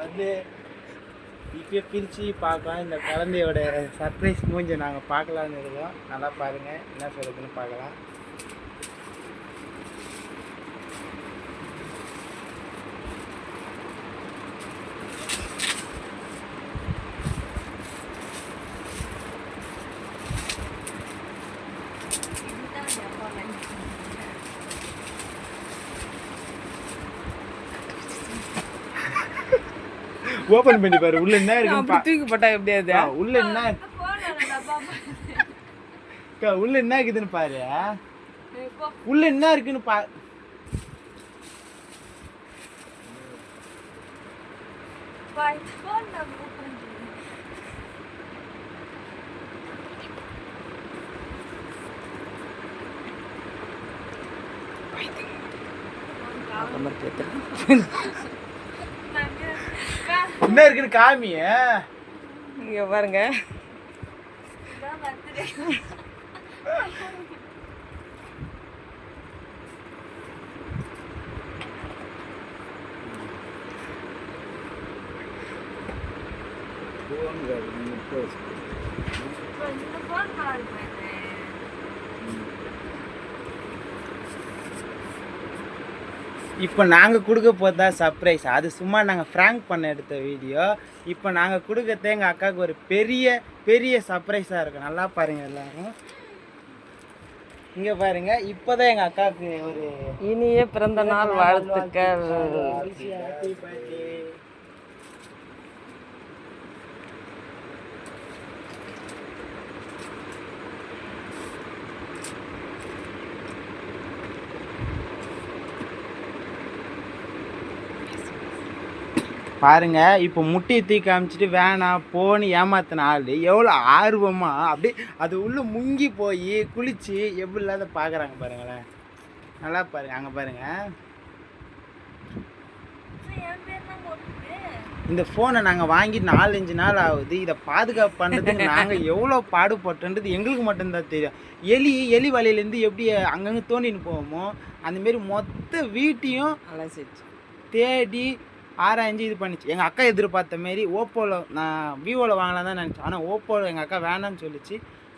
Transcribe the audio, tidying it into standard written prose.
வந்து இப்போ பிரித்து பார்க்கலாம். இந்த குழந்தையோட சர்ப்ரைஸ் மூஞ்சி நாங்கள் பார்க்கலான்னு இருக்கோம். நல்லா பாருங்கள், என்ன சொல்லுதுன்னு பார்க்கலாம். ஓபன் பண்ணி பாரு, உள்ள என்ன இருக்குன்னு தூக்கி போட்டா எப்படியாது? உள்ள என்ன உள்ள என்ன இருக்குதுன்னு பாரு. உள்ள என்ன இருக்குன்னு பாரு. என்ன இருக்குன்னு காமிய இங்க பாருங்க. இப்போ நாங்கள் கொடுக்க போதா சர்ப்ரைஸ். அது சும்மா நாங்கள் ஃப்ராங்க் பண்ண எடுத்த வீடியோ. இப்போ நாங்கள் கொடுக்கறத எங்கள் அக்காவுக்கு ஒரு பெரிய பெரிய சர்ப்ரைஸாக இருக்கும். நல்லா பாருங்கள் எல்லாரும், இங்கே பாருங்கள். இப்போ தான் எங்கள் அக்காவுக்கு ஒரு இனிய பிறந்த நாள் வாழ்த்துக்கள். பாருங்க. இப்போ முட்டையை தூக்கி காமிச்சிட்டு வேணாம் போன்னு ஏமாத்தின ஆள் எவ்வளோ ஆர்வமாக அப்படியே அது உள்ளே முங்கி போய் குளிச்சு எப்படி இல்லாத பார்க்குறாங்க பாருங்களேன். நல்லா பாருங்க, அங்கே பாருங்க. இந்த ஃபோனை நாங்கள் வாங்கி 4-5 நாள் ஆகுது. இதை பாதுகாப்பு பண்ணுறதுக்கு நாங்கள் எவ்வளோ பாடுபட்டோன்றது எங்களுக்கு மட்டும்தான் தெரியும். எலி வலையிலேருந்து எப்படி அங்கங்கே தோண்டின்னு போவோமோ அந்தமாரி மொத்த வீட்டையும் அலசிச்சு தேடி ஆராய்ஞ்சு இது பண்ணிச்சு. எங்கள் அக்கா எதிர்பார்த்த மாரி ஓப்போவில் நான் விவோவில் வாங்கலாம் தான் நினச்சேன். ஆனால் ஓப்போவில் எங்கள் அக்கா வேணான்னு சொல்லிச்சு.